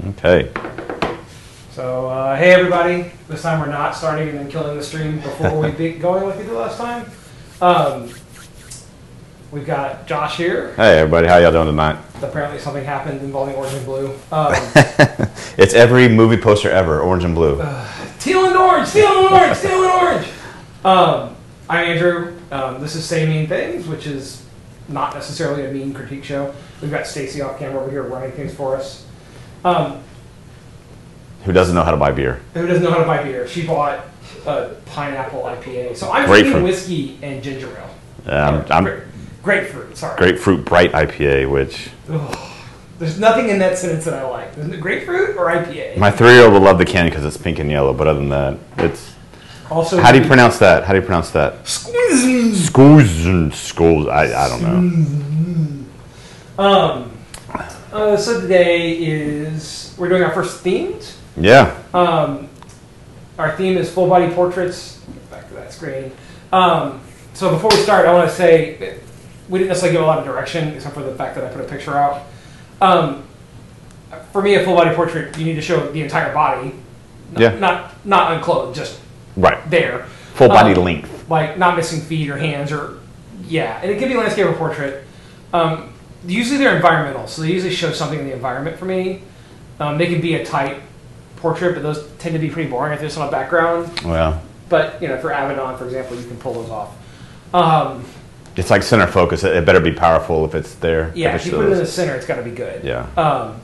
Okay. So, hey everybody. This time we're not starting and then killing the stream before we get going like we did last time. We've got Josh here. Hey everybody, how y'all doing tonight? Apparently something happened involving orange and blue. It's every movie poster ever, orange and blue. Teal and orange, teal and orange, teal and orange. I'm Andrew. This is Say Mean Things, which is not necessarily a mean critique show. We've got Stacy off camera over here running things for us. Who doesn't know how to buy beer? Who doesn't know how to buy beer? She bought a pineapple IPA. So I'm Grapefruit. drinking whiskey and ginger ale. Grapefruit, sorry. Grapefruit Bright IPA, which... Ugh. There's nothing in that sentence that I like. Isn't it grapefruit or IPA? My 3-year-old will love the can because it's pink and yellow, but other than that, it's... Also, how do you pronounce that? How do you pronounce that? Schools. I don't know. So today is... We're doing our first themes. Yeah. Our theme is full body portraits. Back to that screen. So before we start, I want to say we didn't necessarily give a lot of direction, except for the fact that I put a picture out. For me, a full body portrait, you need to show the entire body. Not unclothed, just right there. Full body length. Like not missing feet or hands or, yeah. And it can be landscape or portrait. Usually they're environmental, so they usually show something in the environment for me. They can be a tight portrait, but those tend to be pretty boring if there's on a background. Well. But, you know, for Avedon, for example, you can pull those off. It's like center focus. It better be powerful if it's there. Yeah, if you put it in the center, it's got to be good. Yeah. I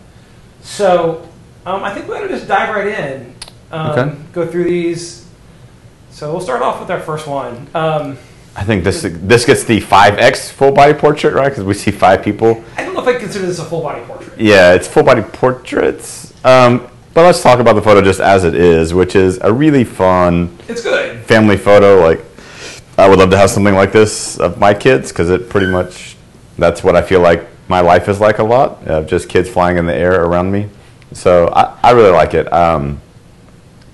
think we're going to just dive right in. Okay. Go through these. So we'll start off with our first one. I think this gets the 5X full body portrait, right? Because we see 5 people. I don't know if I consider this a full body portrait. Yeah, it's full body portraits. But let's talk about the photo just as it is, which is a really fun, it's good family photo. Like, I would love to have something like this of my kids because it pretty much, that's what I feel like my life is like a lot, just kids flying in the air around me. So I really like it. I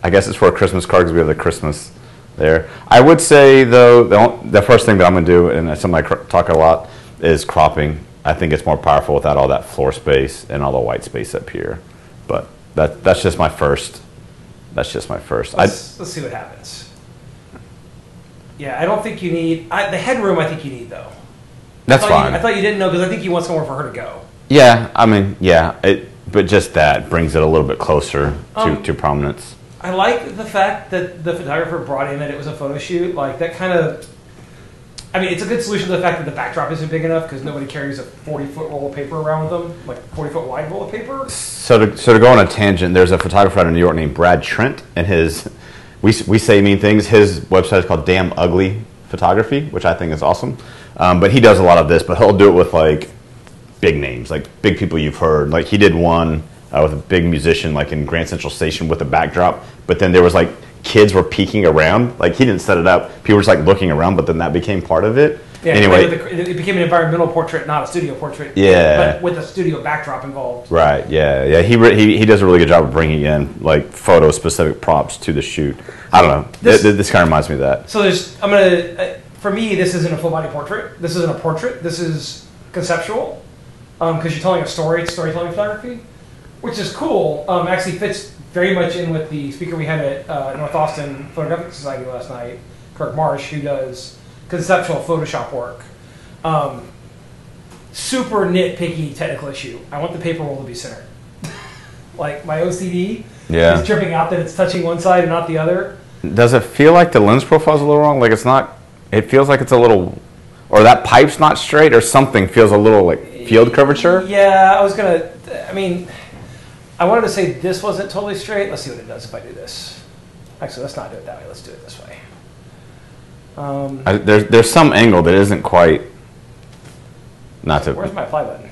guess it's for a Christmas card because we have the Christmas there. I would say, though, the first thing that I'm going to do, and it's something I talk a lot, is cropping. I think it's more powerful without all that floor space and all the white space up here. But that's just my first. That's just my first. Let's see what happens. Yeah, I don't think you need... the headroom I think you need, though. That's fine. I thought you didn't know because I think you want somewhere for her to go. Yeah, I mean, yeah. But just that brings it a little bit closer to prominence. I like the fact that the photographer brought in that it was a photo shoot. Like, that kind of... I mean, it's a good solution to the fact that the backdrop isn't big enough because nobody carries a 40-foot roll of paper around with them, like 40-foot wide roll of paper. So to go on a tangent, there's a photographer out of New York named Brad Trent, and we say mean things. His website is called Damn Ugly Photography, which I think is awesome. But he does a lot of this, but he'll do it with like big names, like big people you've heard. Like he did one with a big musician, like in Grand Central Station with a backdrop, but then there was like kids were peeking around. Like he didn't set it up. People were just like looking around, but then that became part of it. Yeah, anyway, it became an environmental portrait, not a studio portrait. Yeah, but with a studio backdrop involved. Right. Yeah. He does a really good job of bringing in like photo specific props to the shoot. I don't know. This kind of reminds me of that. So for me, this isn't a full body portrait. This isn't a portrait. This is conceptual because you're telling a story. It's storytelling photography, which is cool. Actually fits very much in with the speaker we had at North Austin Photographic Society last night, Kirk Marsh, who does conceptual Photoshop work. Super nitpicky technical issue. I want the paper roll to be centered. Like my OCD is tripping out that it's touching one side and not the other. Does it feel like the lens profile is a little wrong? Like it's not, it feels like it's a little, or that pipe's not straight or something feels a little like field curvature? Yeah, I wanted to say this wasn't totally straight. Let's see what it does if I do this. Actually, let's not do it that way. Let's do it this way. There's some angle that isn't quite. Where's my apply button?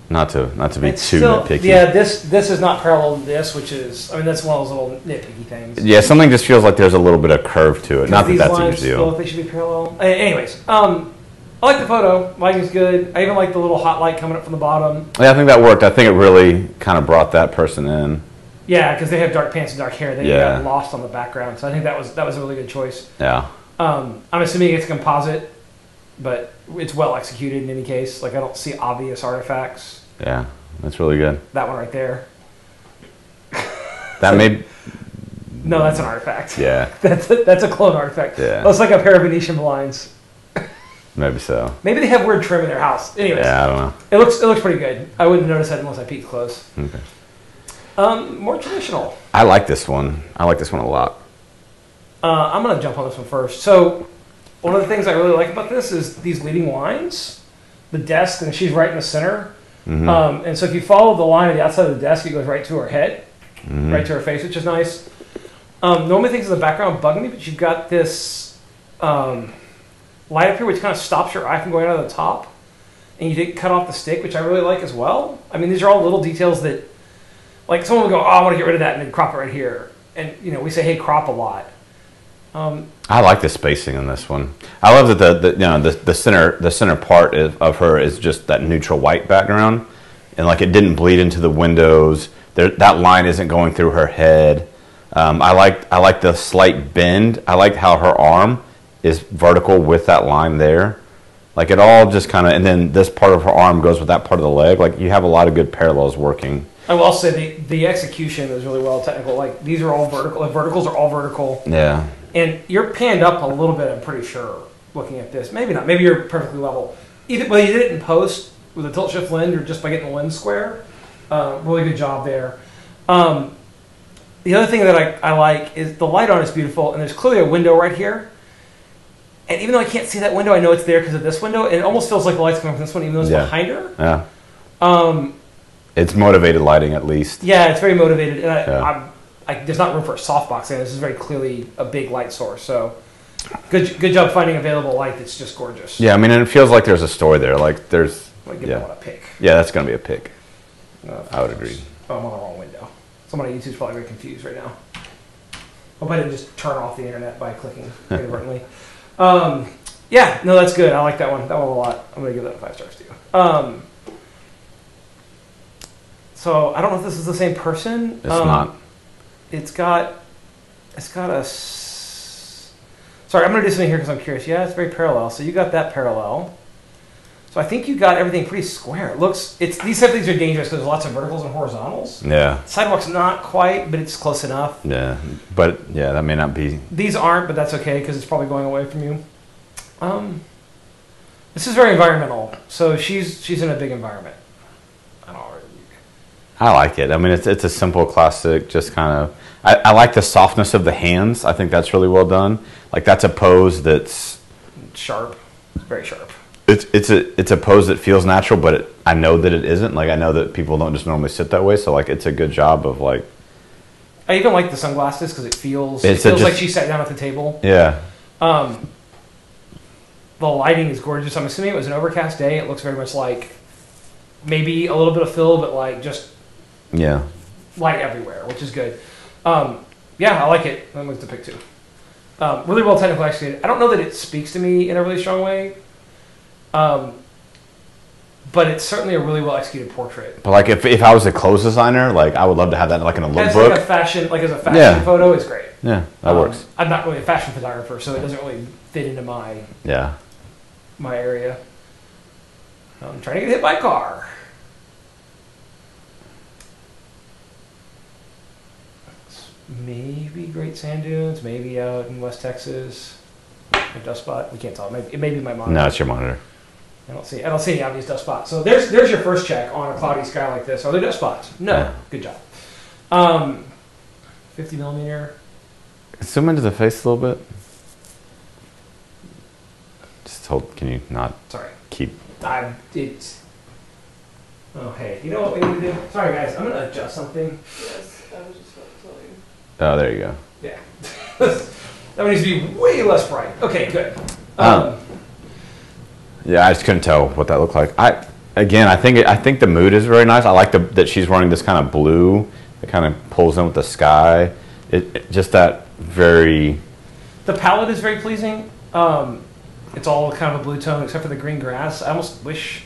not to be it's too still, nitpicky. Yeah, this is not parallel to this, which is that's one of those little nitpicky things. Yeah, something just feels like there's a little bit of curve to it. Not that that's a huge deal. Feel like they should be parallel. Anyways, I like the photo. Lighting's good. I even like the little hot light coming up from the bottom. Yeah, I think that worked. I think it really kind of brought that person in. Yeah, because they have dark pants and dark hair. They got lost on the background, so I think that was a really good choice. Yeah. I'm assuming it's a composite, but it's well executed in any case. Like I don't see obvious artifacts. Yeah. That's really good. That one right there. That may... No, that's an artifact. Yeah. That's a clone artifact. Yeah. Looks like a pair of Venetian blinds. Maybe so. Maybe they have weird trim in their house. Anyways, Yeah, I don't know. it looks pretty good. I wouldn't notice that unless I peeked close. Okay. More traditional. I like this one. I like this one a lot. I'm gonna jump on this one first. So, one of the things I really like about this is these leading lines, the desk, and she's right in the center. And so if you follow the line on the outside of the desk, it goes right to her head, right to her face, which is nice. Normally things in the background bug me, but you've got this light up here which kind of stops your eye from going out of the top. And you didn't cut off the stick, which I really like as well. I mean, these are all little details that, like, someone would go, oh, I want to get rid of that, and then crop it right here. And, you know, we say, hey, crop a lot. I like the spacing on this one. I love that the center part of her is just that neutral white background, and like it didn't bleed into the windows. That line isn't going through her head. I like the slight bend. I like how her arm is vertical with that line there. Like it all just kind of, and then this part of her arm goes with that part of the leg. Like you have a lot of good parallels working. I will also say the execution is really well technical. Like these are all vertical. Like verticals are all vertical. Yeah. And you're panned up a little bit, I'm pretty sure, looking at this. Maybe not. Maybe you're perfectly level. Well, you did it in post with a tilt shift lens or just by getting the lens square. Really good job there. The other thing that I like is the light on is beautiful, and there's clearly a window right here. And even though I can't see that window, I know it's there because of this window. And it almost feels like the light's coming from this one, even though it's behind her. Yeah. It's motivated lighting, at least. Yeah, it's very motivated. And there's not room for a softbox there. This is very clearly a big light source. So good job finding available light that's just gorgeous. Yeah, I mean, and it feels like there's a story there. Like there's... Like give one a pick. Yeah, that's going to be a pick. I would agree. Oh, I'm on the wrong window. Someone on YouTube's probably very confused right now. Hope I didn't just turn off the internet by clicking inadvertently. Yeah, no, that's good. I like that one. That one a lot. I'm going to give that 5 stars too. So I don't know if this is the same person. It's not. It's got a... Sorry, I'm going to do something here because I'm curious. Yeah, it's very parallel. So you got that parallel. So I think you got everything pretty square. It looks... These type of things are dangerous because there's lots of verticals and horizontals. Yeah. Sidewalk's not quite, but it's close enough. Yeah. But, yeah, that may not be... These aren't, but that's okay because it's probably going away from you. This is very environmental. So she's in a big environment. I like it. I mean, it's a simple classic, just kind of... I like the softness of the hands. I think that's really well done. Like, that's a pose that's... Sharp. Very sharp. It's a pose that feels natural, but I know that it isn't. Like, I know that people don't just normally sit that way, so, like, it's a good job of, like... I even like the sunglasses because it feels like she sat down at the table. Yeah. The lighting is gorgeous. I'm assuming it was an overcast day. It looks very much like maybe a little bit of fill, but, like, just... Yeah. Light everywhere, which is good. Yeah, I like it. That was the pick too. Really well technically executed. I don't know that it speaks to me in a really strong way, but it's certainly a really well executed portrait. But like if I was a clothes designer, like I would love to have that like in a lookbook. Like as a fashion photo, it's great. Yeah, that works. I'm not really a fashion photographer, so it doesn't really fit into my area. I'm trying to get hit by a car. Maybe Great Sand Dunes, maybe out in West Texas. A dust spot. We can't tell. It may be my monitor. No, it's your monitor. I don't see any obvious dust spots. So there's your first check on a cloudy sky like this. Are there dust spots? No. Yeah. Good job. 50 millimeter. Zoom into the face a little bit. Just hold. Can you not? Sorry. Keep. Oh hey, you know what we need to do? Sorry guys, I'm gonna adjust something. Yes, I was just about to tell you. Oh, there you go. Yeah. That one needs to be way less bright. Okay, good. Yeah, I just couldn't tell what that looked like. I think the mood is very nice. I like that she's wearing this kind of blue that kind of pulls in with the sky. It just that very... The palette is very pleasing. It's all kind of a blue tone except for the green grass. I almost wish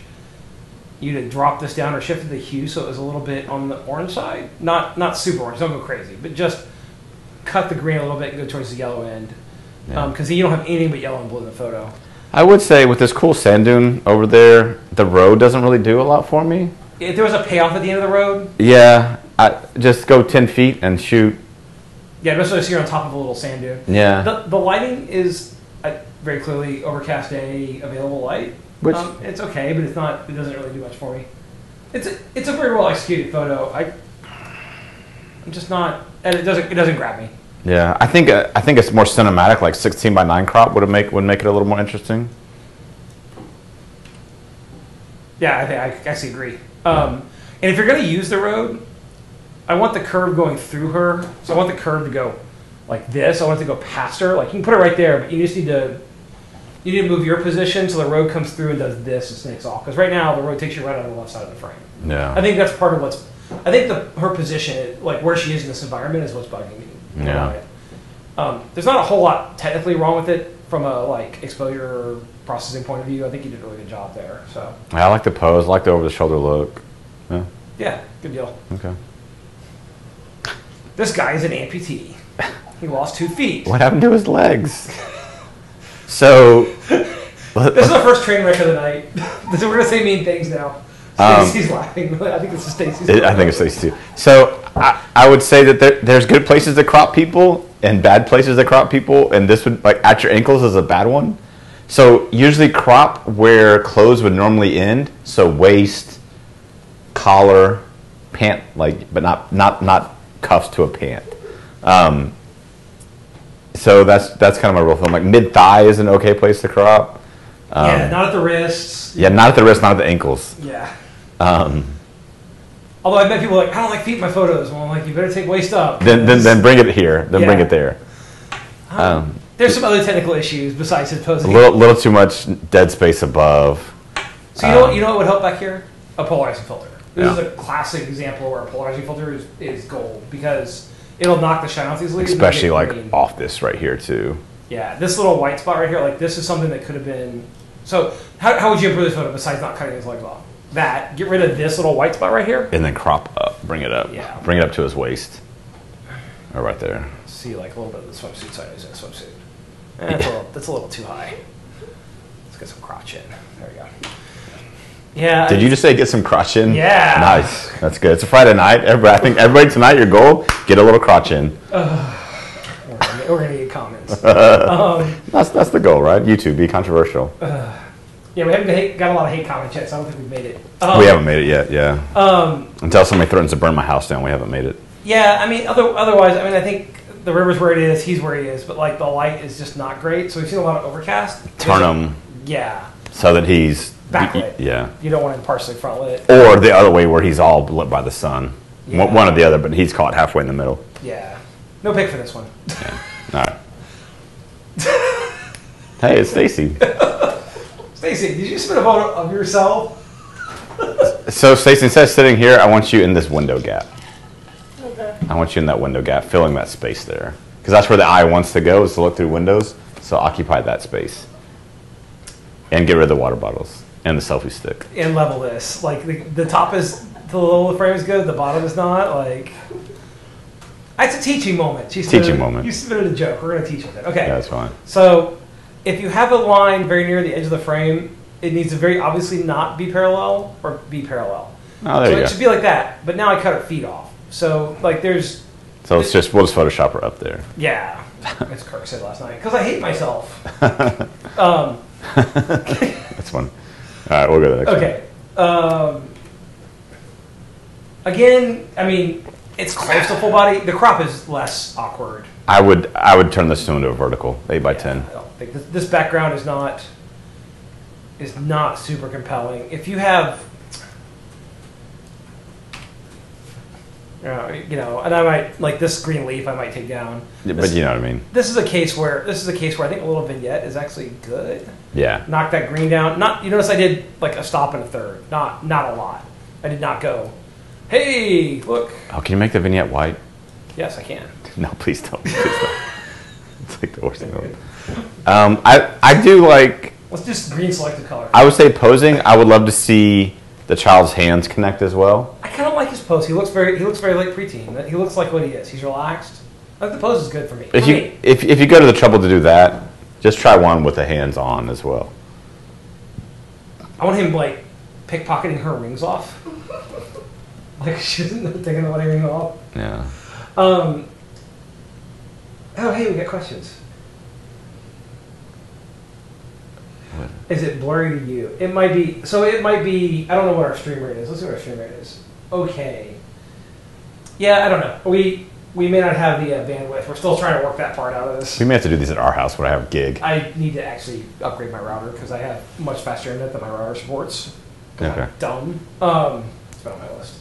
you'd have dropped this down or shifted the hue so it was a little bit on the orange side. Not super orange, don't go crazy, but just cut the green a little bit and go towards the yellow end. Because you don't have anything but yellow and blue in the photo. I would say with this cool sand dune over there, the road doesn't really do a lot for me. if there was a payoff at the end of the road, Yeah, just go 10 feet and shoot. yeah, especially if you're on top of a little sand dune. Yeah. The lighting is very clearly overcast day available light. Which- it's okay, but it's not. It doesn't really do much for me. It's a very well executed photo. I'm just not, and it doesn't grab me. Yeah, I think it's more cinematic, like 16 by 9 crop would make it a little more interesting. Yeah, I think I actually agree. And if you're going to use the road, I want the curve going through her. So I want the curve to go like this. I want it to go past her. Like you can put it right there, but you just need to move your position so the road comes through and does this and snakes off. Because right now the road takes you right out of the left side of the frame. Yeah. I think that's part of what's. I think her position, like where she is in this environment, is what's bugging me. Yeah. There's not a whole lot technically wrong with it from a like exposure processing point of view. I think you did a really good job there. So I like the pose, I like the over the shoulder look. Yeah. yeah, good deal. Okay. This guy is an amputee. He lost 2 feet. What happened to his legs? So This is the first train wreck of the night. We're gonna say mean things now. Stacy's laughing. I think this is Stacy's. I think it's Stacey too. So I would say that there's good places to crop people and bad places to crop people, and this would, like, at your ankles is a bad one. So usually crop where clothes would normally end, so waist, collar, pant, like, but not cuffs to a pant. So that's kind of a rule of thumb. Like mid thigh is an okay place to crop. Yeah, not at the wrists. Yeah, not at the wrist, not at the ankles. Yeah. Um, Although I met people like, I don't like feet in my photos. Well, I'm like, you better take waist up. then bring it here. Then bring Yeah. it there. There's some other technical issues besides his A posing. little too much dead space above. So you know what would help back here? A polarizing filter. This Yeah. is a classic example where a polarizing filter is gold because it'll knock the shine off these leaves. and Especially make like green. off this right here too. Yeah, this little white spot right here, like this is something that could have been. So how would you improve this photo besides not cutting his legs off? Get rid of this little white spot right here. And then crop up, bring it up. Yeah. Bring it up to his waist. Or right there. See like a little bit of the swimsuit side of his swimsuit. That's a little too high. Let's get some crotch in. There we go. Yeah. Did you just say get some crotch in? Yeah. Nice. That's good. It's a Friday night. I think everybody tonight, your goal, get a little crotch in. We're gonna get comments. That's the goal, right? YouTube, be controversial. Yeah, we haven't got a lot of hate comments yet, so I don't think we've made it. We haven't made it yet, yeah. Until somebody threatens to burn my house down, we haven't made it. Yeah, I mean, otherwise, I mean, I think the river's where it is, he's where he is, but like the light is just not great. So we've seen a lot of overcast. Turn him Yeah, so that he's backlit. Yeah. You don't want him partially front lit. Or the other way where he's all lit by the sun. Yeah. One or the other, but he's caught halfway in the middle. Yeah, no pick for this one. All right. Hey, it's Stacy. Stacy, did you submit a photo of yourself? So, Stacy, instead of sitting here, I want you in this window gap. Okay. I want you in that window gap, filling that space there. Because that's where the eye wants to go, is to look through windows. So occupy that space. And get rid of the water bottles and the selfie stick. And level this. Like the top is the little frame is good, the bottom is not. Like it's a teaching moment. Teaching moment. You submitted a joke. We're gonna teach with it. Okay. Yeah, that's fine. So if you have a line very near the edge of the frame, it needs to very obviously not be parallel or be parallel. Oh, there So you it go. should be like that. But now I cut her feet off. So like there's So we'll just Photoshop her up there. yeah, as Kirk said last night, because I hate myself. That's fun. All right, we'll go to the next Okay. Again, I mean, it's close to full body. The crop is less awkward. one. I would turn this into a vertical, 8 by 10. I don't think this background is not super compelling. If you have, and I might like this green leaf. I might take down. Yeah, but you know what I mean. This is a case where I think a little vignette is actually good. Yeah. Knock that green down. Not you notice I did like a stop and a third. Not a lot. I did not go. Hey, look. Oh, can you make the vignette white? Yes, I can. No, please don't. Please don't. It's like the worst thing ever. I do like. Let's just green selected color. I would say posing. I would love to see the child's hands connect as well. I kind of like his pose. He looks very late preteen. He looks like what he is. He's relaxed. I think the pose is good for me. If For you me. if you go to the trouble to do that, just try one with the hands on as well. I want him like pickpocketing her rings off. Like she doesn't taking the wedding ring off. Yeah. Oh, hey, we got questions. What? Is it blurry to you? It might be. So it might be. I don't know what our stream rate is. Let's see what our stream rate is. Okay. Yeah, I don't know. We may not have the bandwidth. We're still trying to work that part out of this. We may have to do these at our house when I have a gig. I need to actually upgrade my router because I have much faster internet than my router supports. 'Cause Okay. I'm dumb. It's been on my list.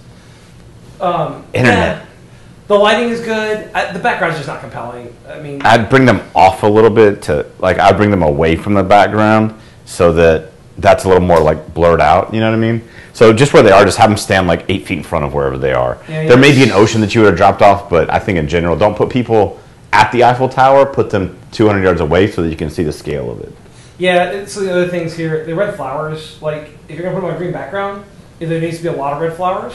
Internet. Yeah, the lighting is good. The background's just not compelling. I mean, I'd bring them off a little bit to, like, I'd bring them away from the background so that that's a little more, like, blurred out, you know what I mean? So just where they are, just have them stand, like, 8 feet in front of wherever they are. Yeah, there may be an ocean that you would have dropped off, but I think in general, don't put people at the Eiffel Tower, put them 200 yards away so that you can see the scale of it. yeah, so the other things here, the red flowers, like, if you're going to put them on a green background, either there needs to be a lot of red flowers,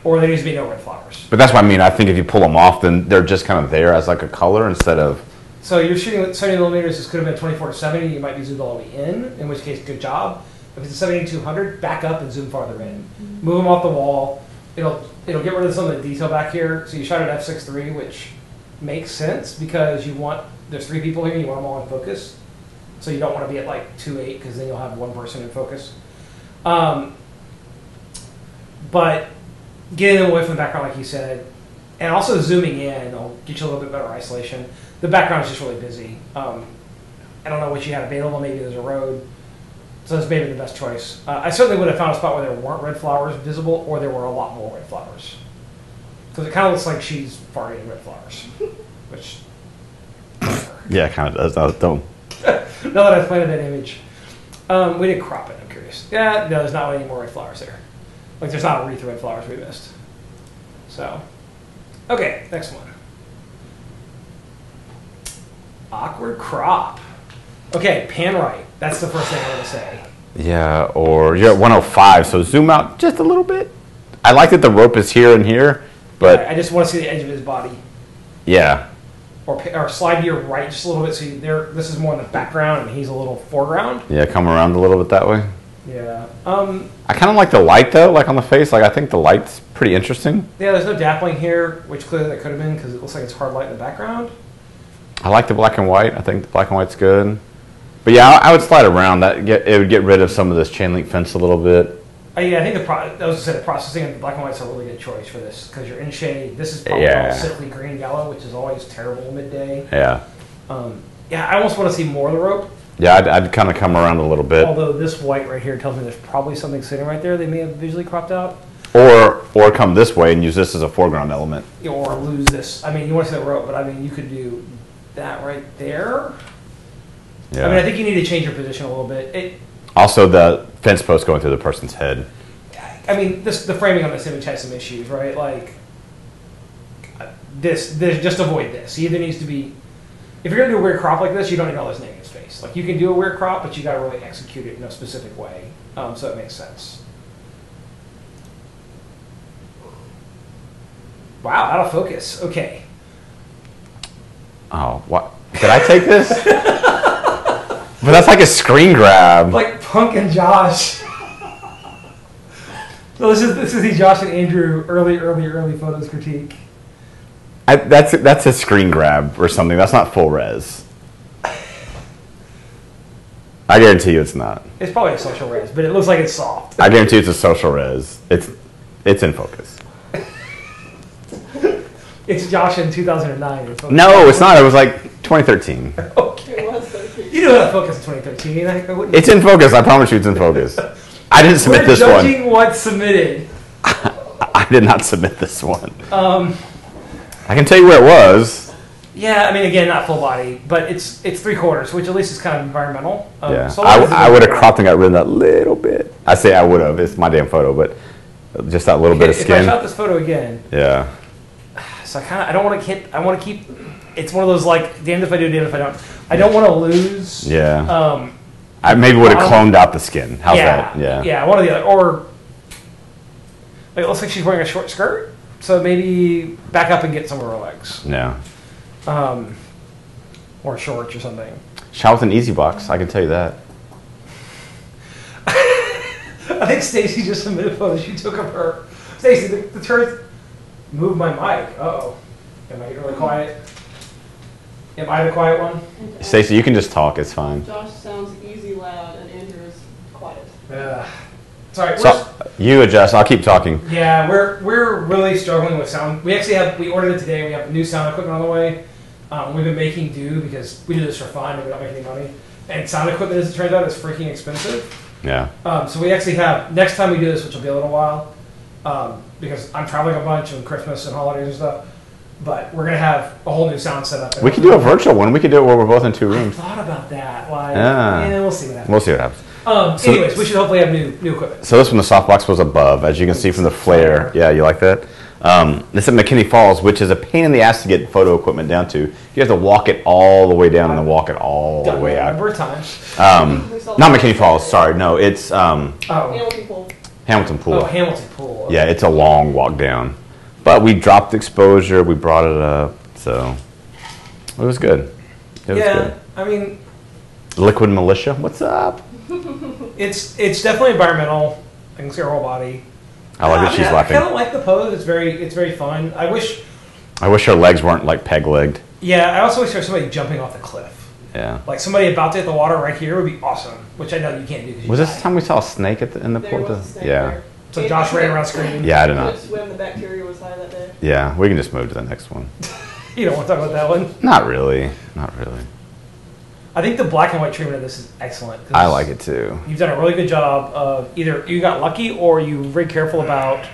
or there needs to be no red flowers. But that's what I mean. I think if you pull them off, then they're just kind of there as, like, a color instead of... So you're shooting with 70 millimeters, this could have been 24-70, you might be zoomed all the way in which case, good job. If it's a 70-200, back up and zoom farther in. Move them off the wall. It'll get rid of some of the detail back here. So you shot at f6.3, which makes sense because there's 3 people here, you want them all in focus. So you don't want to be at like 2.8 because then you'll have one person in focus. But getting them away from the background, like you said, and also zooming in will get you a little bit better isolation. The background is just really busy. I don't know what you had available. Maybe there's a road. So that's maybe the best choice. I certainly would have found a spot where there weren't red flowers visible or there were a lot more red flowers. Because it kind of looks like she's farting in red flowers. Which, Yeah, it kind of does. Don't. now that I've planted that image. We didn't crop it, I'm curious. Yeah, no, there's not any more red flowers there. Like there's not a wreath of red flowers we missed. So, okay, next one. Awkward crop. Okay, pan right. That's the first thing I'm going to say. Yeah, or you're at 105, so zoom out just a little bit. I like that the rope is here and here, but I just want to see the edge of his body. yeah. Or slide to your right just a little bit so this is more in the background and he's a little foreground. Yeah, come around a little bit that way. Yeah. I kind of like the light, though, like on the face. Like, I think the light's pretty interesting. Yeah, there's no dappling here, which clearly that could have been because it looks like it's hard light in the background. I like the black and white. I think the black and white's good. But yeah, I would slide around. It would get rid of some of this chain link fence a little bit. Yeah, I think the processing of the black and white's a really good choice for this because you're in shade. This is probably Yeah. all sickly green yellow, which is always terrible midday. Yeah. Yeah, I almost want to see more of the rope. Yeah, I'd kind of come around a little bit. Although this white right here tells me there's probably something sitting right there they may have visually cropped out. Or come this way and use this as a foreground element. Or lose this. I mean, you want to see the rope, but I mean, you could do that right there. Yeah. I mean, I think you need to change your position a little bit. Also, the fence post going through the person's head. I mean, the framing on this image has some issues, right? Like, this just avoid this. He either needs to be, if you're going to do a weird crop like this, you don't need all this negative space. Like, you can do a weird crop, but you got to really execute it in a specific way, so it makes sense. Wow, out of focus. Okay. Oh, what? Did I take this? But that's like a screen grab. Like Punk and Josh. So this is the Josh and Andrew early photos critique. That's a screen grab or something. That's not full res. I guarantee you it's not. It's probably a social res, but it looks like it's soft. I guarantee it's a social res. It's in focus. It's Josh in 2009. No, it's not. It was like 2013. Okay. It was 13. You knew how to focus in 2013. I wouldn't. It's in focus. I promise you it's in focus. I didn't submit We're this one. judging what's submitted. I did not submit this one. Um, I can tell you where it was. yeah, I mean, again, not full body, but it's 3/4, which at least is kind of environmental. Yeah, so long as it's I would have cropped and got rid of that little bit. I say I would have. It's my damn photo, but just that little bit of If I skin. shot this photo again, Yeah. so I don't want to hit. I want to keep. It's one of those like damned if I do, damned if I don't. I don't want to lose. Yeah. I maybe would have cloned out the skin. How's that? Yeah. Yeah, one or the other. Or like, it looks like she's wearing a short skirt, so maybe back up and get some of her legs. Yeah. Or shorts or something. Shot with an easy box. I can tell you that. I I think Stacy just submitted photos she took of her. Stacy, the truth. Move my mic. Uh-oh. Am I getting really quiet? Am I the quiet one? Stacey, you can just talk. It's fine. Josh sounds easy loud and Andrew is quiet. Sorry. So, you adjust. I'll keep talking. Yeah, we're really struggling with sound. We ordered it today. We have new sound equipment on the way. We've been making do because we do this for fun and we don't make any money. And sound equipment, as it turns out, is freaking expensive. Yeah. So we actually have, next time we do this, which will be a little while, because I'm traveling a bunch on Christmas and holidays and stuff, but we're going to have a whole new sound setup. We can do a virtual one. We can do it where we're both in 2 rooms. I thought about that. Like, Yeah. we'll see what happens. We'll see what happens. Anyways, we should hopefully have new equipment. So this one, the softbox was above, as you can see from the flare. Yeah, you like that? This is McKinney Falls, which is a pain in the ass to get photo equipment down to. You have to walk it all the way down and then walk it all the Done way that a out. number of times. Not McKinney Falls, sorry. No, it's Hamilton Pool. Hamilton Pool. Oh, Hamilton Pool. Okay. Yeah, it's a long walk down. But we dropped exposure, we brought it up, so it was good. It was good. I mean, Liquid Militia, what's up? it's definitely environmental. I can see her whole body. I like that she's I laughing. kind of like the pose. It's very fun. I wish her legs weren't like peg-legged. Yeah, I also wish there was somebody jumping off the cliff. Yeah. Like somebody about to hit the water right here would be awesome, which I know you can't do. 'Cause you Was this die. the time we saw a snake in the There pool? was a snake Yeah. there. So Josh ran around screaming. Yeah, I did not. Couldn't swim, the bacteria was high that day. Yeah, we can just move to the next one. You don't want to talk about that one. Not really. Not really. I think the black and white treatment of this is excellent. 'Cause I like it too. You've done a really good job of either you got lucky or you were very careful about.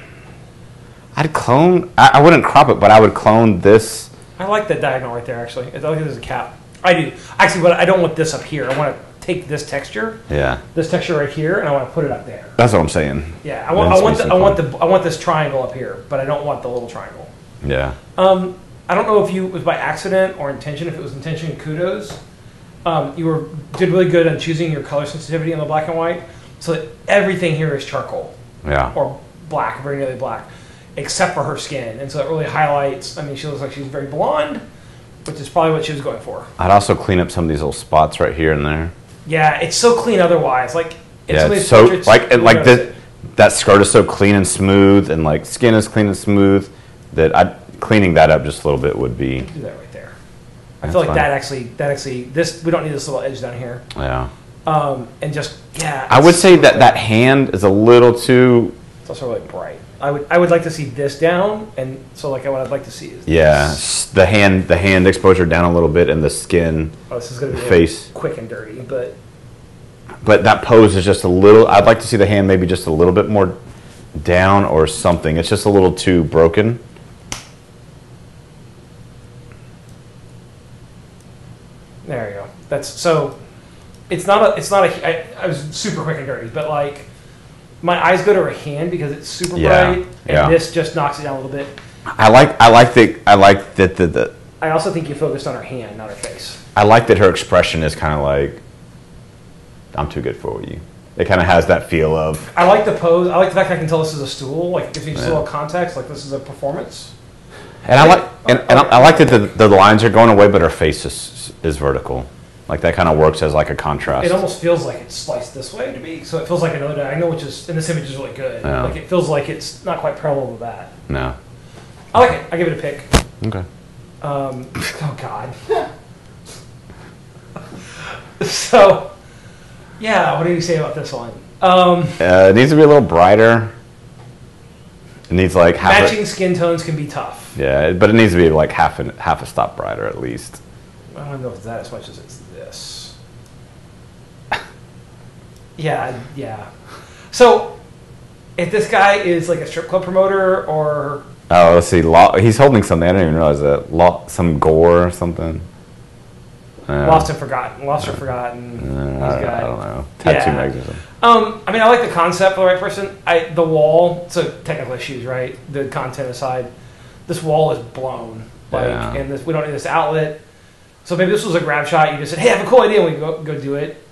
I'd clone. I wouldn't crop it, but I would clone this. I like that diagonal right there. Actually, I like it as a cap. I do actually, but I don't want this up here. I want to take this texture Yeah. right here, and I want to put it up there. That's what I'm saying. Yeah, Then it's I want this triangle up here, but I don't want the little triangle. Yeah. I don't know if it was by accident or intention. If it was intention, kudos. You did really good on choosing your color sensitivity in the black and white, so that everything here is charcoal Yeah. or black, very nearly black, except for her skin, and so it really highlights. I mean, she looks like she's very blonde, which is probably what she was going for. I'd also clean up some of these little spots right here and there. Yeah, it's so clean otherwise. Like Yeah, some of it's these so portraits, like you notice this. it. That skirt is so clean and smooth, and like skin is clean and smooth. That cleaning that up just a little bit would be. Do that right there. I That's feel like fine. that actually this we don't need this little edge down here. Yeah. And just I would it's say so that good. that hand is a little too. It's also really bright. I would like to see this down, and so like what I'd like to see is Yeah, this. the hand exposure down a little bit, and the skin. Oh, this is gonna be face. quick and dirty, but But that pose is just a little. I'd like to see the hand maybe just a little bit more down or something. It's just a little too broken. there you go. That's so. It's not a. I was super quick and dirty, but like my eyes go to her hand because it's super Yeah, bright, and yeah. this just knocks it down a little bit. I like that the I also think you focused on her hand, not her face. I like that her expression is kind of like, I'm too good for you. It kind of has that feel of. I like the pose. I like the fact I can tell this is a stool. Like, it gives you just a Yeah. little context. Like, this is a performance. And I like that the lines are going away, but her face is vertical. Like that kind of works as like a contrast. It almost feels like it's sliced this way to me. So it feels like another diagonal, which is, in this image, is really good. Yeah. Like, it feels like it's not quite parallel to that. No. I like it. I give it a pick. Okay. Oh, God. So, yeah, what do you say about this one? It needs to be a little brighter. It needs like Matching skin tones can be tough. Yeah, but it needs to be like half a stop brighter at least. I don't know if it's that as much as it's this. Yeah. So, if this guy is like a strip club promoter or... Oh, let's see. He's holding something. I didn't even realize that. Some gore or something. Lost or Forgotten. I don't know. Tattoo Yeah. magazine. I mean, I like the concept for the right person. The wall, so technical issues, right? The content aside, this wall is blown. Yeah. And we don't need this outlet. So maybe this was a grab shot. You just said, hey, I have a cool idea. And we go do it.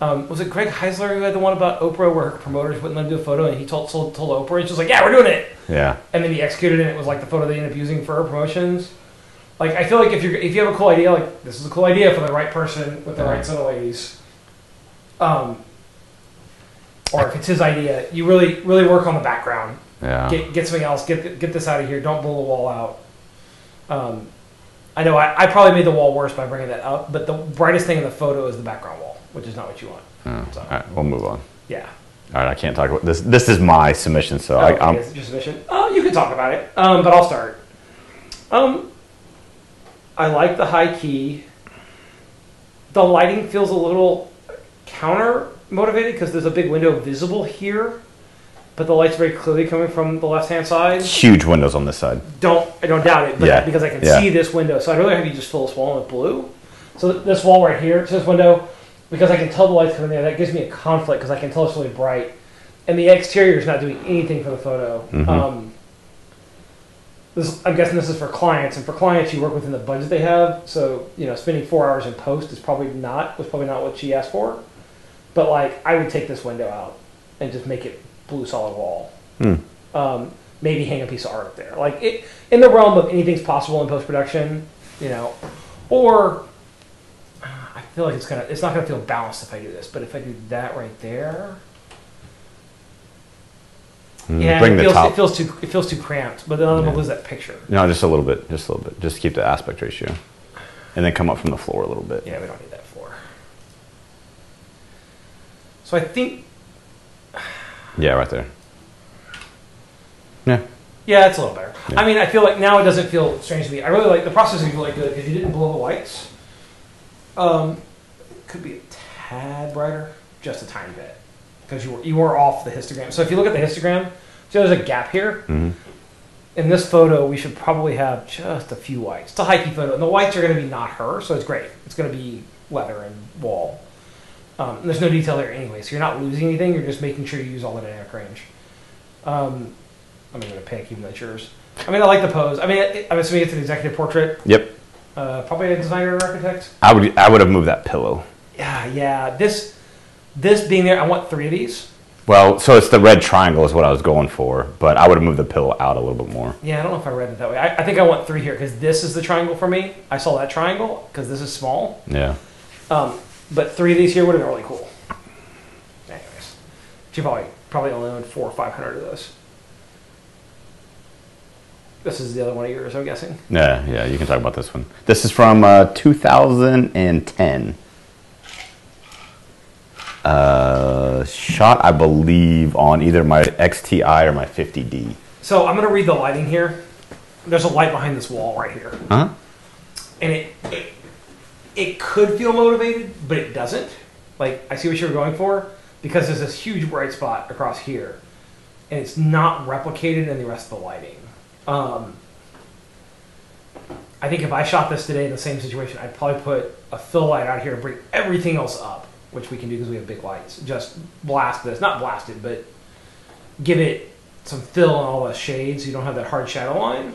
Was it Greg Heisler who had the one about Oprah where her promoters wouldn't let him do a photo and he told Oprah and she was like, yeah, we're doing it. Yeah. And then he executed it and it was like the photo they ended up using for her promotions. Like, I feel like if you have a cool idea, like, this is a cool idea for the right person with the right set of ladies. or if it's his idea, you really work on the background. Yeah. Get something else. Get this out of here. Don't blow the wall out. I know I probably made the wall worse by bringing that up, but the brightest thing in the photo is the background wall, which is not what you want. So. All right, we'll move on. Yeah. All right, I can't talk about this. This is my submission, so I'm. It's your submission. You can talk about it, but I'll start. I like the high key. The lighting feels a little counter motivated because there's a big window visible here, but the light's very clearly coming from the left-hand side. Huge windows on this side. I don't doubt it, but because I can see this window, so I'd rather have you just fill this wall with blue. So this wall right here to this window, because I can tell the light's coming there, that gives me a conflict because I can tell it's really bright, and the exterior is not doing anything for the photo. Mm-hmm. I'm guessing this is for clients, and for clients, you work within the budget they have. So spending 4 hours in post was probably not what she asked for. But I would take this window out and just make it blue solid wall. Maybe hang a piece of art up there. In the realm of anything's possible in post production, Or I feel like it's not gonna feel balanced if I do this. But if I do that right there. Yeah, it feels too cramped, but then I'm gonna lose that picture. No, just a little bit, just keep the aspect ratio, and then come up from the floor a little bit. Yeah, we don't need that floor. So I think. Yeah, right there. Yeah. Yeah, it's a little better. Yeah. I mean, I feel like now it doesn't feel strange to me. I really like the processing is really good because you didn't blow the whites. Could be a tad brighter, just a tiny bit. Because you were off the histogram. So if you look at the histogram, see there's a gap here? Mm-hmm. In this photo, we should probably have just a few whites. It's a high key photo. And the whites are going to be not her, so it's great. It's going to be leather and wall. And there's no detail there anyway, so you're not losing anything. You're just making sure you use all the dynamic range. I'm going to pick, even though it's yours. I mean, I like the pose. I mean, I'm assuming it's an executive portrait. Yep. Probably a designer or architect. I would have moved that pillow. Yeah. This being there, I want 3 of these. Well, so it's the red triangle is what I was going for, but I would have moved the pillow out a little bit more. Yeah, I don't know if I read it that way. I think I want 3 here because this is the triangle for me. I saw that triangle because this is small. Yeah. But 3 of these here would have been really cool. Anyways, she probably only owned 400 or 500 of those. This is the other one of yours, I'm guessing. Yeah, you can talk about this one. This is from 2010. Shot, I believe, on either my XTI or my 50D. So I'm going to read the lighting here. There's a light behind this wall right here. Huh? And it could feel motivated, but it doesn't. I see what you were going for, because there's this huge bright spot across here, and it's not replicated in the rest of the lighting. I think if I shot this today in the same situation, I'd probably put a fill light out here and bring everything else up, which we can do because we have big lights. Just blast this, not blast it, but give it some fill in all the shades so you don't have that hard shadow line.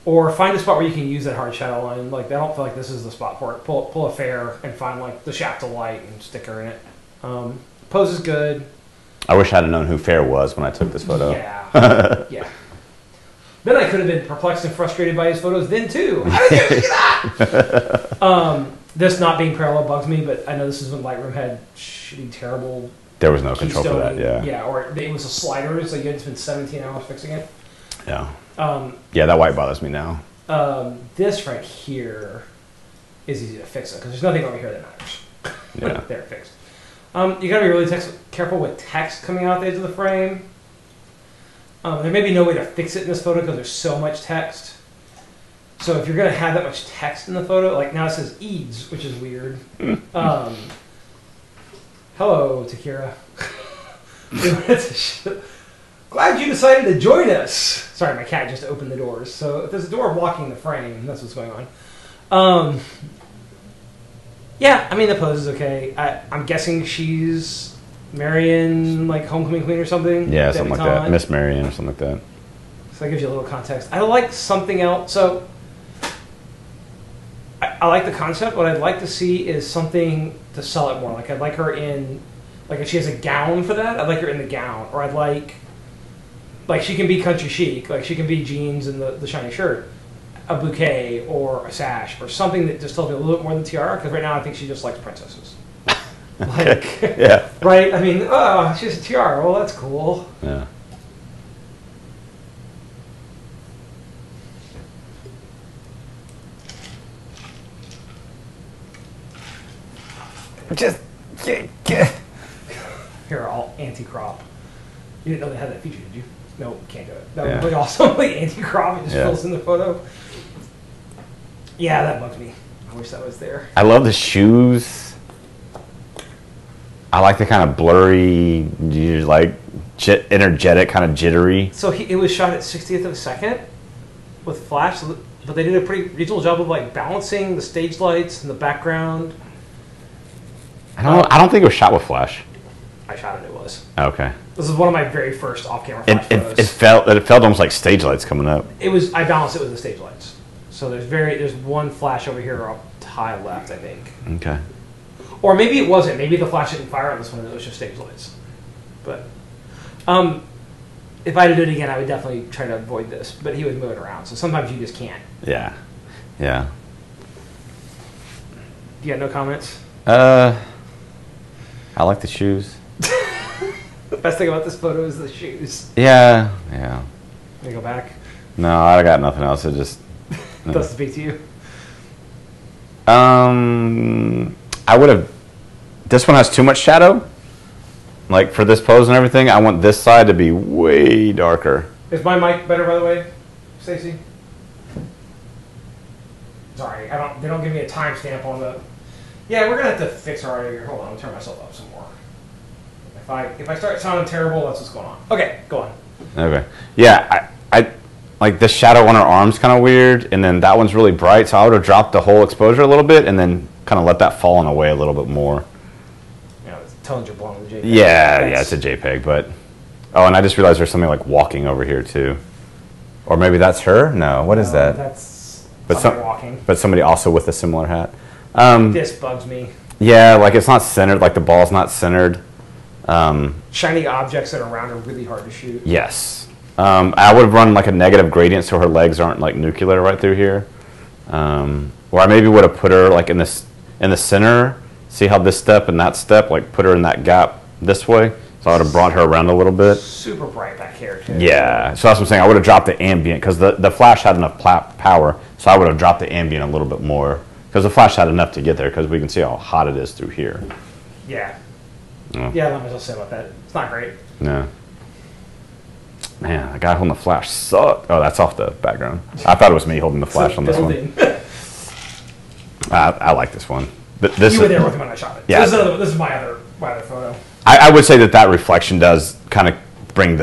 Or find a spot where you can use that hard shadow line. I don't feel like this is the spot for it. Pull a fair and find the shaft of light and stick her in it. Pose is good. I wish I had known who Fair was when I took this photo. Yeah. Yeah. Then I could have been perplexed and frustrated by his photos then too. How did you do that? This not being parallel bugs me, but I know this is when Lightroom had shitty, terrible. There was no control for that. Yeah. Yeah, or it was a slider, so you had to spend 17 hours fixing it. Yeah. Yeah, that white bothers me now. This right here is easy to fix because there's nothing over here that matters. Yeah. There, fixed. You gotta be really careful with text coming out the edge of the frame. There may be no way to fix it in this photo because there's so much text. So if you're gonna have that much text in the photo, now it says EADS, which is weird. Hello, Takira. Glad you decided to join us. Sorry, my cat just opened the doors. So if there's a door blocking the frame, that's what's going on. Yeah, I mean, the pose is okay. I'm guessing she's Marion, Homecoming Queen or something? Yeah, something like that. Miss Marion or something like that. So that gives you a little context. I like something else. So I like the concept. What I'd like to see is something to sell it more. I'd like her in, if she has a gown for that, I'd like her in the gown. Or I'd like she can be country chic. She can be jeans and the shiny shirt. A bouquet or a sash or something that just tells me a little bit more than tiara, because right now I think she just likes princesses. Like, Yeah. right? I mean, oh, she has a tiara. Well, that's cool. Yeah. Just Here, all anti-crop. You didn't know they had that feature, did you? No, can't do it. That Yeah. would be awesome. Like anti-crop, it just Yeah. fills in the photo. Yeah, that bugs me. I wish that was there. I love the shoes. I like the kind of blurry, like energetic, kind of jittery. So it was shot at 60th of a second with flash, but they did a pretty reasonable job of like balancing the stage lights and the background. I don't think it was shot with flash. I shot it. It was. Okay. This is one of my very first off-camera flash photos. It felt almost like stage lights coming up. It was. I balanced it with the stage lights. So there's one flash over here up high left, I think. Okay. Or maybe it wasn't. Maybe the flash didn't fire on this one. It was just stage lights. But if I had to do it again, I would definitely try to avoid this. But he was moving around, so sometimes you just can't. Yeah. Yeah. You got no comments? I like the shoes. The best thing about this photo is the shoes. Yeah. Yeah. Let me go back. No, I got nothing else. It just. Doesn't speak to you. I would have. This one has too much shadow. Like for this pose and everything, I want this side to be way darker. Is my mic better, by the way, Stacy? Sorry, they don't give me a timestamp on the. Yeah, we're gonna have to fix our audio here. Hold on, I'll turn myself up some more. If I start sounding terrible, that's what's going on. Okay, go on. Okay. Yeah, I like this shadow on her arm's kind of weird, and then that one's really bright, so I would have dropped the whole exposure a little bit, and then kind of let that fall away a little bit more. You know, the tones are blowing the JPEG. Yeah, it's a JPEG, but oh, and I just realized there's something like walking over here too, or maybe that's her. No, what is that? That's walking. But somebody also with a similar hat. This bugs me. Yeah, like it's not centered. Like the ball's not centered. Shiny objects that are around are really hard to shoot. Yes. I would have run like a negative gradient so her legs aren't like nuclear right through here. Or I maybe would have put her like in the center. See how this step and that step, like put her in that gap this way. So I would have brought her around a little bit. Super bright back here too. Yeah. So that's what I'm saying. I would have dropped the ambient because the flash had enough power. So I would have dropped the ambient a little bit more because the flash had enough to get there because we can see how hot it is through here. Yeah. Oh. Yeah, let me just say about that. It's not great. No. Man, the guy holding the flash sucked. Oh, that's off the background. I thought it was me holding the flash on this one. I like this one. This you were there with me when I shot it. Yeah. This is my other photo. I would say that reflection does kind of bring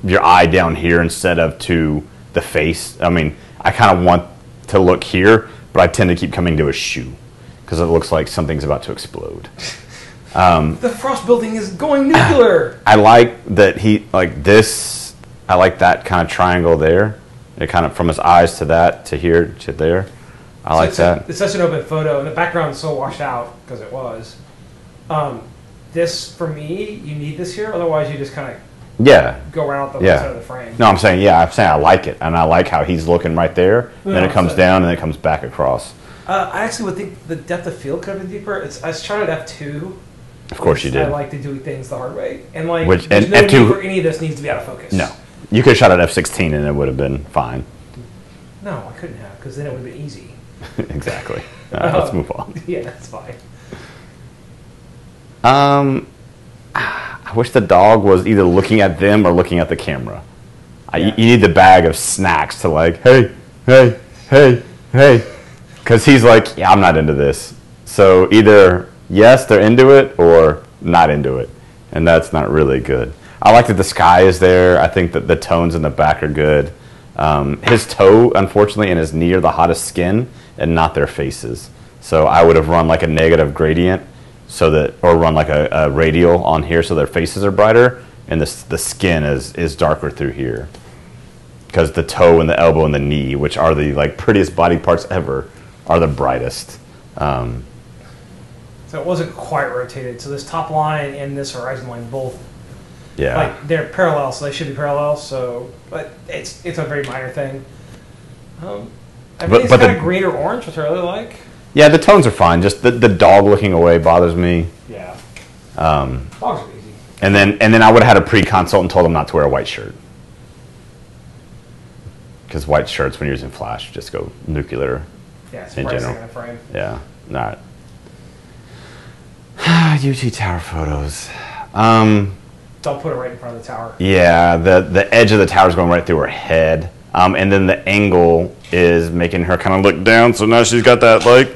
your eye down here instead of to the face. I mean, I kind of want to look here, but I tend to keep coming to a shoe because it looks like something's about to explode. The Frost building is going nuclear. I like that this. I like that kind of triangle there. It kind of from his eyes to that to here to there. I like that. It's such an open photo, and the background's so washed out because it was. This for me, you need this here. Otherwise, you just kind of go around the side of the frame. No, I'm saying I like it, and I like how he's looking right there. And then it comes down, and then it comes back across. I actually would think the depth of field could have been deeper. I shot at f2. Of course you did. I like to do things the hard way, and like and no F2 need for any of this needs to be out of focus. No, you could have shot at f16 and it would have been fine. No, I couldn't have because then it would have been easy. Exactly. Let's move on. Yeah, that's fine. I wish the dog was either looking at them or looking at the camera. You need the bag of snacks to like, hey, hey, hey, hey, because he's like, yeah, I'm not into this. So either yes, they're into it or not into it, and that's not really good. I like that the sky is there. I think that the tones in the back are good. His toe, unfortunately, and his knee are the hottest skin and not their faces. So I would have run like a negative gradient or run like a radial on here so their faces are brighter and the skin is darker through here. Because the toe and the elbow and the knee, which are the like prettiest body parts ever, are the brightest. So it wasn't quite rotated. So this top line and this horizon line both, like they're parallel, so they should be parallel. So, but it's a very minor thing. Everything's kind of green or orange, which I really like. Yeah, the tones are fine. Just the dog looking away bothers me. Yeah. Fogs are easy. And then I would have had a pre-consult and told them not to wear a white shirt. Because white shirts, when you're using flash, just go nuclear. Yeah, it's in general. in a frame. Yeah, not. UT Tower photos. Don't put it right in front of the tower. Yeah, the edge of the tower is going right through her head. And then the angle is making her kind of look down. So now she's got that like,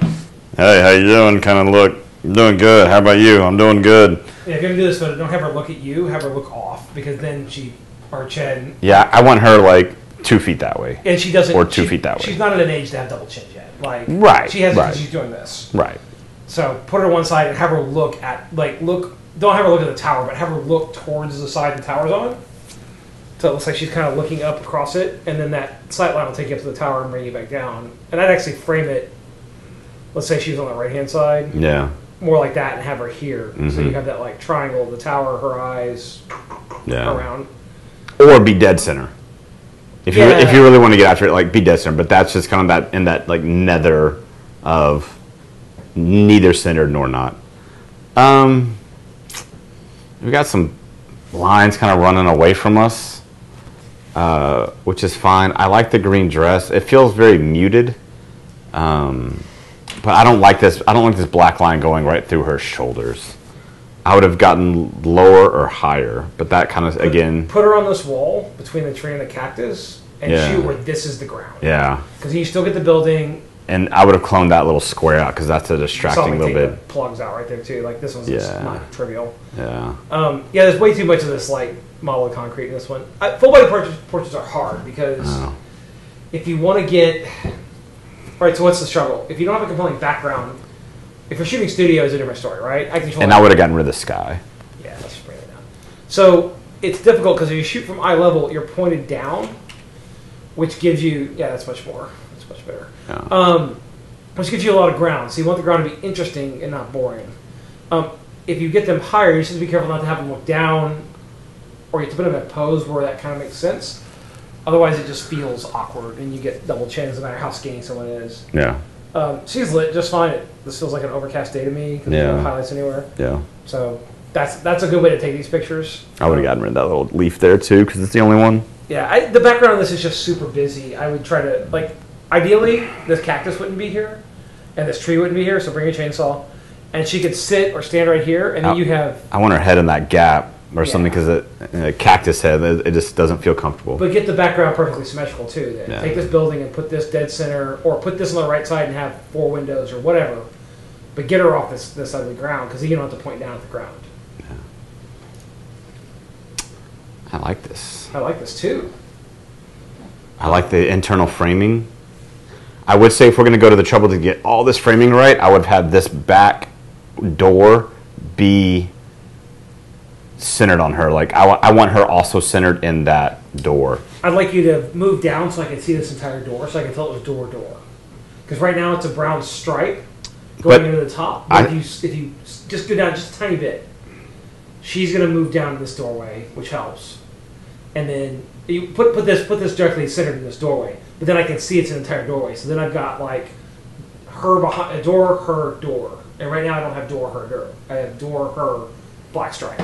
hey, how you doing? Kind of look. I'm doing good. How about you? I'm doing good. Yeah, if you're going to do this photo, don't have her look at you. Have her look off. Because then or Chen. Yeah, I want her like 2 feet that way. And she doesn't. Or 2 feet that way. She's not at an age to have double chin yet. Like, right. She has it right. because she's doing this. Right. So put her to one side and have her look at, don't have her look at the tower, but have her look towards the side the tower's on. So it looks like she's kind of looking up across it, and then that sight line will take you up to the tower and bring you back down. And I'd actually frame it, let's say she was on the right-hand side. Yeah. More like that and have her here. Mm-hmm. So you have that like triangle of the tower, her eyes around. Or be dead center. If you really want to get after it, like be dead center. But that's just kind of that in that like nether of neither centered nor not. We got some lines kind of running away from us, which is fine. I like the green dress. It feels very muted. But I don't like this. I don't like this black line going right through her shoulders. I would have gotten lower or higher, but that kind of again. Put her on this wall between the tree and the cactus, and shoot where this is the ground. Yeah. Because you still get the building. And I would have cloned that little square out because that's a distracting little bit. The plugs out right there too. Like this one's just not trivial. Yeah. Yeah. There's way too much of this like model of concrete in this one. Full body portraits are hard because if you want to get right. So what's the struggle? If you don't have a compelling background, if you're shooting studio, it's a different story, right? I would have gotten rid of the sky. Yeah, let's just bring it down. So it's difficult because if you shoot from eye level, you're pointed down, which gives you that's much more. That's much better. Yeah. Which gives you a lot of ground. So you want the ground to be interesting and not boring. If you get them higher, you just have to be careful not to have them look down, or you have to put them in a pose where that kind of makes sense. Otherwise, it just feels awkward, and you get double chins no matter how skinny someone is. Yeah. She's lit just fine. This feels like an overcast day to me because there's no highlights anywhere. Yeah. So that's a good way to take these pictures. I would have gotten rid of that little leaf there too because it's the only one. Yeah, the background of this is just super busy. I would try to ideally this cactus wouldn't be here, and this tree wouldn't be here. So bring a chainsaw, and she could sit or stand right here, and then you have. I want her head in that gap or something because a cactus head it just doesn't feel comfortable. But get the background perfectly symmetrical too. Then take this building and put this dead center, or put this on the right side and have 4 windows or whatever. But get her off this ugly ground because you don't have to point down at the ground. Yeah. I like this. I like this too. I like the internal framing. I would say if we're going to go to the trouble to get all this framing right, I would have had this back door be centered on her. Like I want her also centered in that door. I'd like you to move down so I can see this entire door, so I can tell it was door. Because right now it's a brown stripe going into the top. But if you just go down just a tiny bit, she's going to move down to this doorway, which helps. And then you put this directly centered in this doorway. But then I can see it's an entire doorway. So then I've got like her behind a door, her door. And right now I don't have door, her door. I have door, her black stripe.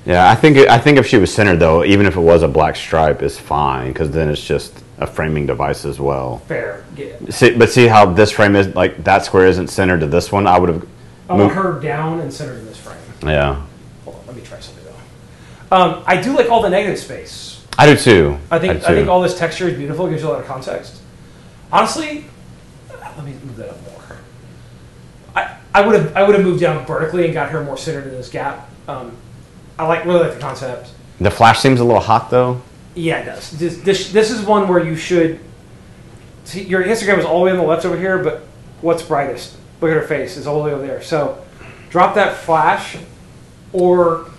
Yeah, I think if she was centered though, even if it was a black stripe, is fine because then it's just a framing device as well. Fair, yeah. See how this frame is like that square isn't centered to this one. I would have. I want her down and centered in this frame. Yeah. Hold on, let me try something though. I do like all the negative space. I do too. I think all this texture is beautiful. It gives you a lot of context. Honestly, let me move that up more. I would have moved down vertically and got her more centered in this gap. I really like the concept. The flash seems a little hot though. Yeah, it does. This is one where you should see your histogram is all the way on the left over here, but what's brightest? Look at her face; it's all the way over there. So drop that flash, or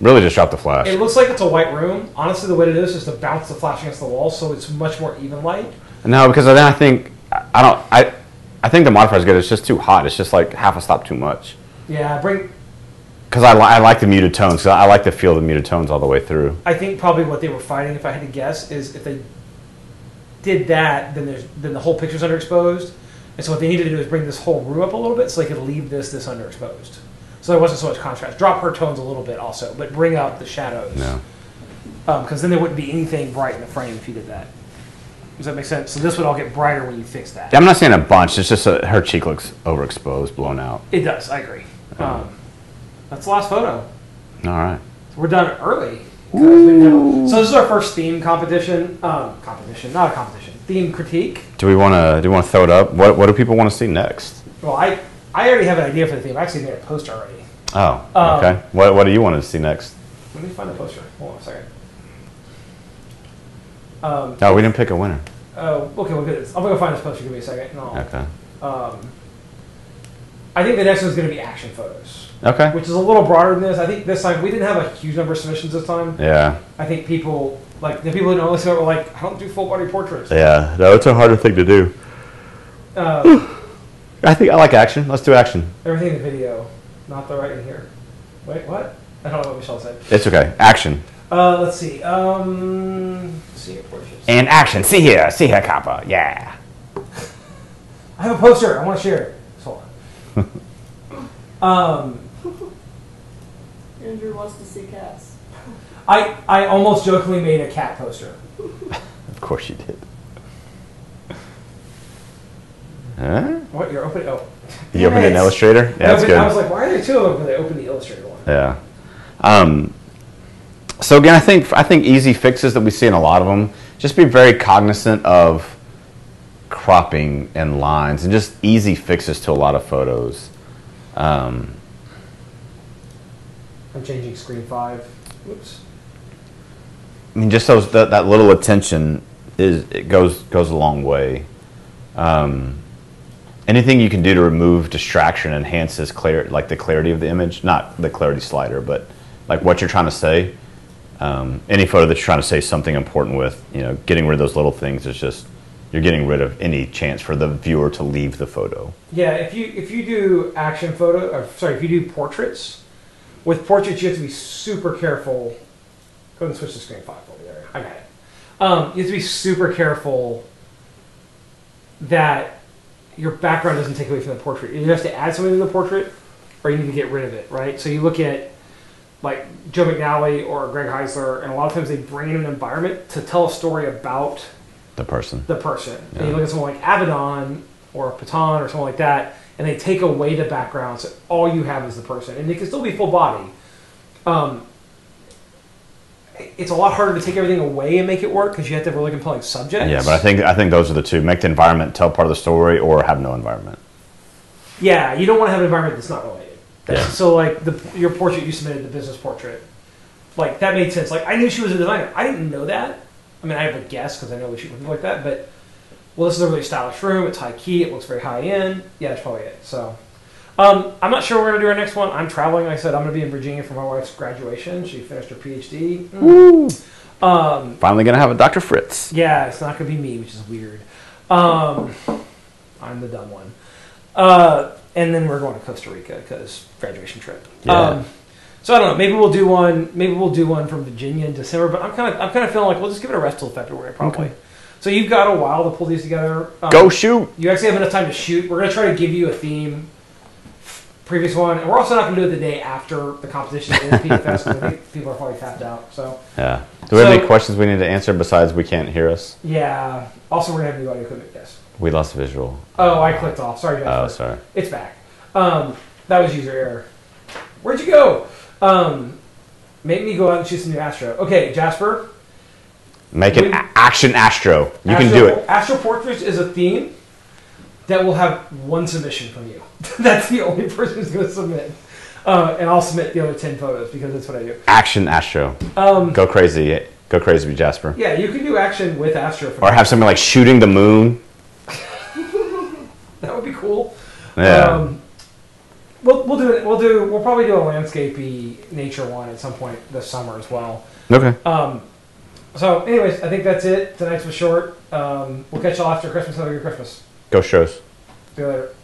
really just drop the flash. It looks like it's a white room. Honestly, the way to do this is to bounce the flash against the wall, so it's much more even light. No, because then I think I think the modifier is good. It's just too hot. It's just like half a stop too much. Yeah, because I like the muted tones. Because I like to feel the muted tones all the way through. I think probably what they were fighting, if I had to guess, is if they did that, then the whole picture's underexposed. And so what they needed to do is bring this whole room up a little bit so they could leave this underexposed. so there wasn't so much contrast. Drop her tones a little bit also, but bring up the shadows. No. Because then there wouldn't be anything bright in the frame if you did that. Does that make sense? So this would all get brighter when you fix that. I'm not saying a bunch. It's just her cheek looks overexposed, blown out. It does. I agree. That's the last photo. All right. So we're done early. So this is our first theme competition. Not a competition. Theme critique. Do we want to throw it up? What do people want to see next? Well, I already have an idea for the theme. I actually made a poster already. Oh, okay. What do you want to see next? Let me find the poster. Hold on a second. No, we didn't pick a winner. Oh, okay. We'll get this. I'm gonna find this poster. Give me a second. Okay. I think the next one's gonna be action photos. Okay. Which is a little broader than this. I think this time we didn't have a huge number of submissions this time. Yeah. I think people the people who don't listen were like, I don't do full body portraits. Yeah. No, it's a harder thing to do. I think I like action. Let's do action. Everything in the video, not the right in here. Wait, what? I don't know what Michelle said. It's okay. Action. Let's see. See your portraits. And action. See here, Kappa. Yeah. I have a poster. I want to share it. Hold on. Andrew wants to see cats. I almost jokingly made a cat poster. Of course you did. Huh? What? You're opening? Oh. You opened an Illustrator? Yeah, that's good. I was like, why are there two of them? But I opened the Illustrator one. Yeah. So again, I think easy fixes that we see in a lot of them. Just be very cognizant of cropping and lines, and just easy fixes to a lot of photos. I'm changing screen 5. Whoops. I mean, just that little attention goes a long way. Anything you can do to remove distraction enhances like the clarity of the image, not the clarity slider, but like what you're trying to say. Any photo that you're trying to say something important with, getting rid of those little things is just, you're getting rid of any chance for the viewer to leave the photo. Yeah, if you do action if you do portraits, with portraits you have to be super careful. Go ahead and switch to screen 5 over there. I got it. You have to be super careful that your background doesn't take away from the portrait. You have to add something to the portrait, or you need to get rid of it, right? So you look at like Joe McNally or Greg Heisler, and a lot of times they bring in an environment to tell a story about the person. Yeah. And you look at someone like Avedon or Patan or something like that, and they take away the background, so all you have is the person, and they can still be full body. It's a lot harder to take everything away and make it work because you have to have really compelling subjects. Yeah, but I think those are the two: make the environment tell part of the story, or have no environment. Yeah, you don't want to have an environment that's not related. Yeah. So like your portrait you submitted, the business portrait, like that made sense. Like I knew she was a designer. I didn't know that. I mean, I have a guess because I know she would look like that. But this is a really stylish room. It's high key. It looks very high end. Yeah, that's probably it. So I'm not sure we're gonna do our next one. I'm traveling. Like I said, I'm gonna be in Virginia for my wife's graduation. She finished her PhD. Woo! Finally gonna have a Dr. Fritz. Yeah, it's not gonna be me, which is weird. I'm the dumb one. And then we're going to Costa Rica because graduation trip. Yeah. So I don't know. Maybe we'll do one. Maybe we'll do one from Virginia in December. But I'm kind of feeling like we'll just give it a rest till February probably. Okay. So you've got a while to pull these together. Go shoot. You actually have enough time to shoot. We're gonna try to give you a theme. Previous one, and we're also not gonna do it the day after the competition in PFS because I think people are probably tapped out. So yeah. Do we have any questions we need to answer besides we can't hear us? Yeah. Also, we're gonna have new audio equipment. Yes. We lost visual. Oh, I clicked off. Sorry, Jasper. Oh, sorry. It's back. That was user error. Where'd you go? Make me go out and shoot some new Astro. Okay, Jasper. Make an action Astro. You can do it. Astro Portraits is a theme that will have one submission from you. That's the only person who's going to submit. And I'll submit the other 10 photos because that's what I do. Action Astro. Go crazy. Go crazy, Jasper. Yeah, you can do action with Astro. Or have something like shooting the moon. That would be cool. Yeah. We'll do it. We'll probably do a landscapey nature one at some point this summer as well. Okay. So, anyways, I think that's it. Tonight's was short. We'll catch y'all after Christmas. Have a good Christmas. Go shows. See you later.